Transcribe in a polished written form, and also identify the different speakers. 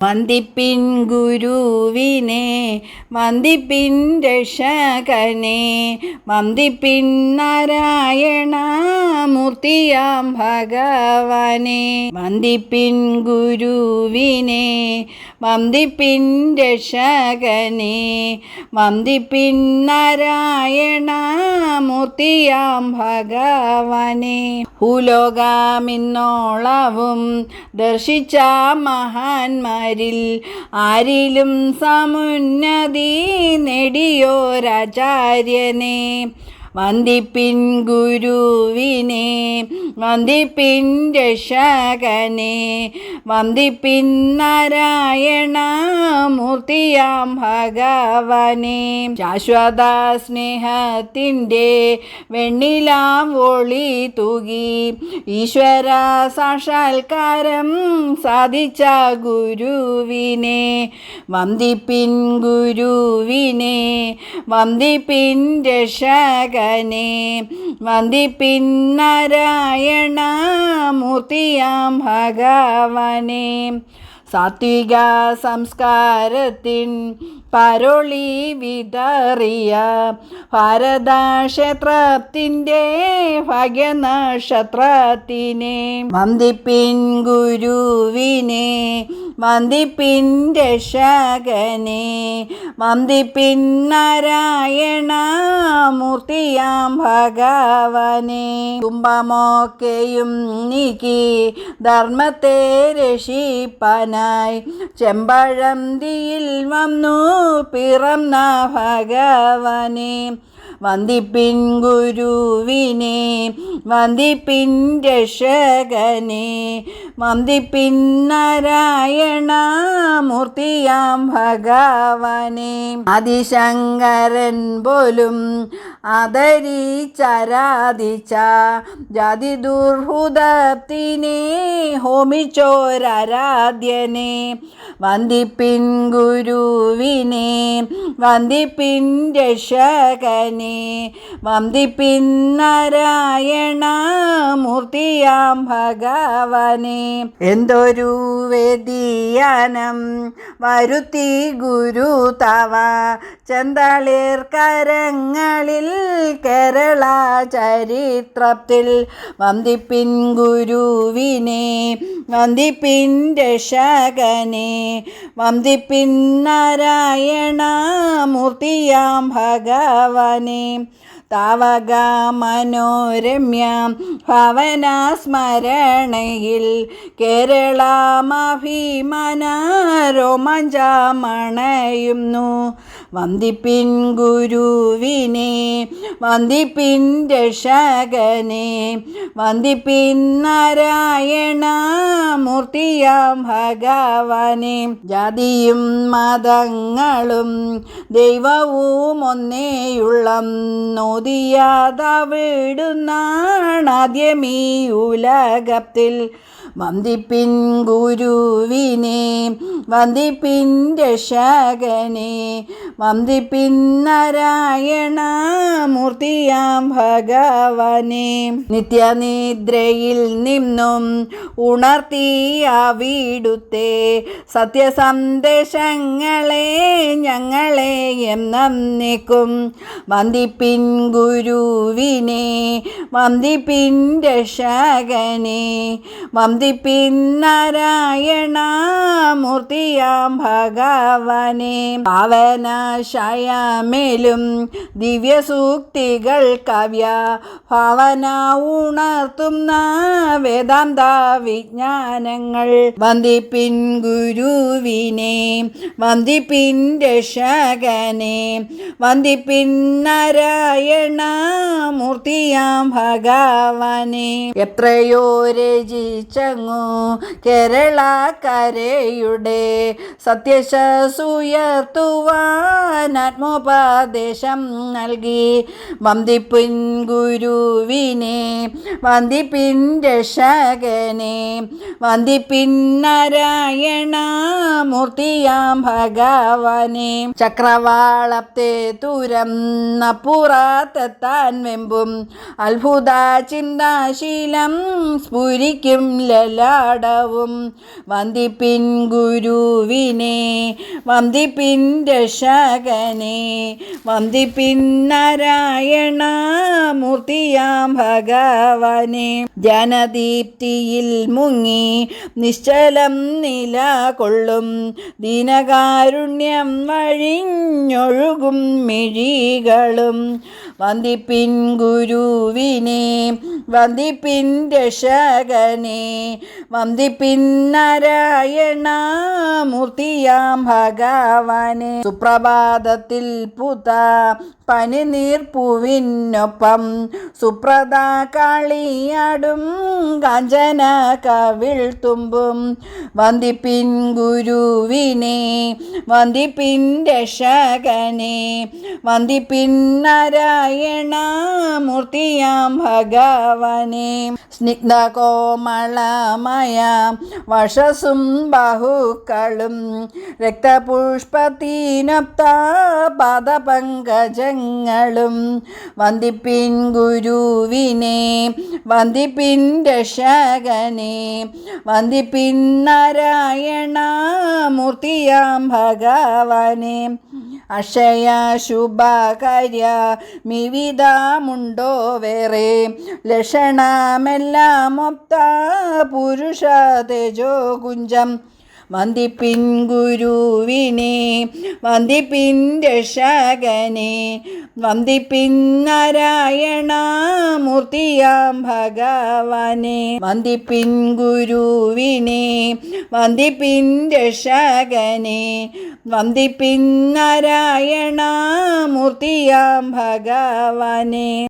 Speaker 1: വന്ദിപ്പിൻ ഗുരുവിനെ, വന്ദിപ്പിൻ രക്ഷകനെ, വന്ദിപ്പിൻ നാരായണ മൂർത്തിയാം ഭഗവാനെ. വന്ദിപ്പിൻ ഗുരുവിനെ, വന്ദിപ്പിൻ രക്ഷകനെ, വന്ദിപ്പിൻ നാരായണ മൂർത്തിയാം ഭഗവാനെ. ഭൂലോകമിന്നോളവും ദർശിച്ച മഹാന്മാർ ആരിലും സമുന്നതി നേടിയോരാചാര്യനെ. വന്ദിപ്പിൻ ഗുരുവിനെ, വന്ദിപ്പിൻ രക്ഷകനെ, വന്ദിപ്പിൻ നാരായണ മൂർത്തിയാം ഭഗവാനെ. ശാശ്വത സ്നേഹത്തിൻ്റെ വെണ്ണിലാം ഒളി തൂകി ഈശ്വര സാക്ഷാത്കാരം സാധിച്ച ഗുരുവിനെ. വന്ദിപ്പിൻ ഗുരുവിനെ, വന്ദിപ്പിൻ രക്ഷകനെ, വന്ദിപ്പിൻ നാരായണ മൂർത്തിയാം ഭഗവാനെ. സാത്വിക സംസ്കാരത്തിൻ പരൊളി വിതറിയ ഭാരതക്ഷേത്രത്തിൻ്റെ ഭാഗ്യനക്ഷത്രത്തിനെ. വന്ദിപ്പിൻ ഗുരുവിനെ, വന്ദിപ്പിൻ രക്ഷകനെ, വന്ദിപ്പിൻ നാരായണ മൂർത്തിയാം ഭഗവാനെ. കുംഭമൊക്കെയും നീക്കി ധർമ്മത്തെ രക്ഷിപ്പാനായി ചെമ്പഴന്തിയിൽ വന്നു പിറന്ന ഭഗവാനെ. വന്ദിപ്പിൻ ഗുരുവിനെ, വന്ദിപ്പിൻ രക്ഷകനെ, വന്ദിപ്പിൻ നാരായണ മൂർത്തിയാം ഭഗവാനെ. ആദിശങ്കരൻ പോലും ആദരിച്ചാരാധിച്ച ജാതി ദുർഹൃദത്തിനെ ഹോമിച്ചോരാരാധ്യനെ. വന്ദിപ്പിൻ ഗുരുവിനെ, വന്ദിപ്പിൻ രക്ഷകനെ, വന്ദിപ്പിൻ നാരായണ മൂർത്തിയാം ഭഗവാനെ. എന്തൊരു വ്യതിയാനം വരുത്തി ഗുരു തവ ചെന്തളിർ കരങ്ങളിൽ കേരള ചരിത്രത്തിൽ. വന്ദിപ്പിൻ ഗുരുവിനെ, വന്ദിപ്പിൻ രക്ഷകനെ, വന്ദിപ്പിൻ നാരായണ മൂർത്തിയാം ഭഗവാനെ. താവക മനോരമ്യം ഭവന സ്മരണയിൽ കേരളമഭിമാന രോമാഞ്ചമണയുന്നു. വന്ദിപ്പിൻ ഗുരുവിനെ, വന്ദിപ്പിൻ രക്ഷകനെ, വന്ദിപ്പിൻ നാരായണ മൂർത്തിയാം ഭഗവാനെ. ജാതിയും മതങ്ങളും ദൈവവും ഒന്നേയുള്ള നോദിയാതവിടുന്നാണാദ്യമീ ഉലകത്തിൽ. വന്ദിപ്പിൻ ഗുരുവിനെ, വന്ദിപ്പിൻ രക്ഷകനെ, വന്ദിപ്പിൻ നാരായണ മൂർത്തിയാം ഭഗവാനെ. നിത്യനിദ്രയിൽ നിന്നും ഉണർത്തി അവിടുത്തെ സത്യസന്ദേശങ്ങളെ ഞങ്ങളെ എന്നേക്കും. വന്ദിപ്പിൻ ഗുരുവിനെ, വന്ദിപ്പിൻ രക്ഷകനെ, വന്ദിപ്പിൻ നാരായണ മൂർത്തിയാം ഭഗവാനെ. പാവനശയമേലും ദിവ്യസൂക്തികൾ കവ്യ ഭാവന ഉണർത്തുന്ന വേദാന്ത വിജ്ഞാനങ്ങൾ. വന്ദിപ്പിൻ ഗുരുവിനെ, വന്ദിപ്പിൻ രക്ഷകനെ, വന്ദിപ്പിൻ നാരായണ മൂർത്തിയാം ഭഗവാനെ. എത്രയോ രചിച്ചങ്ങു കേരളക്കരയുടെ സത്യശസുയർത്തുവാൻ ആത്മോപദേശം നൽകി. വന്ദിപ്പിൻ ഗുരുവിനെ, വന്ദിപ്പിൻ രക്ഷകനെ, വന്ദിപ്പിൻ നാരായണ മൂർത്തിയാം ഭഗവാനെ. ചക്രവാളത്തെ തുരന്നപ്പുറത്തെത്താൻ വെമ്പും അത്ഭുത ചിന്താശീലം സ്ഫുരിക്കും ലലാടവും വന്ദിപ്പിൻ ഗുരുവിനെ വന്ദിപ്പിൻ രക്ഷകനെ വന്ദിപ്പിൻ നാരായണ മൂർത്തിയാം ഭഗവാനെ. ധ്യാനദീപ്തിയിൽ മുങ്ങി നിശ്ചലം നിലകൊള്ളും ദീനകാരുണ്യം വഴിഞ്ഞൊഴുകും മിഴികളും വന്ദിപ്പിൻ ഗുരുവിനെ വന്ദിപ്പിൻ രക്ഷകനെ വന്ദിപ്പിൻ നാരായണ മൂർത്തിയാം ഭഗവാനെ. സുപ്രഭാതത്തിൽ പൂത്ത പനിനീർപ്പൂവിനൊപ്പം സുപ്രദ കാളിയാടും കാഞ്ചന കവിൾ തുമ്പും വന്ദിപ്പിൻ ഗുരുവിനെ വന്ദിപ്പിൻ രക്ഷകനെ വന്ദിപ്പിൻ നാരായണ മൂർത്തിയാം ഭഗവാനെ. സ്നിഗ്ധ കോമളമായ വശസും ബാഹുക്കളും രക്തപുഷ്പത്തിനൊത്ത പാദപങ്കജങ്ങളും വന്ദിപ്പിൻ ഗുരുവിനെ വന്ദിപ്പിൻ രക്ഷകനെ വന്ദിപ്പിൻ നാരായണ മൂർത്തിയാം ഭഗവാനെ. അക്ഷയ ശുഭകാര്യ മിവിധമുണ്ടോ വേറെ ലക്ഷണമെല്ലാം ഒത്ത പുരുഷ തേജോ കുഞ്ചം വന്ദിപ്പിൻ ഗുരുവിനെ വന്ദിപ്പിൻ രക്ഷകനെ വന്ദിപ്പിൻ നാരായണ മൂർത്തിയാം ഭഗവാനെ. വന്ദിപ്പിൻ ഗുരുവിനെ വന്ദിപ്പിൻ രക്ഷകനെ വന്ദിപ്പിൻ നാരായണ മൂർത്തിയാം ഭഗവാനെ.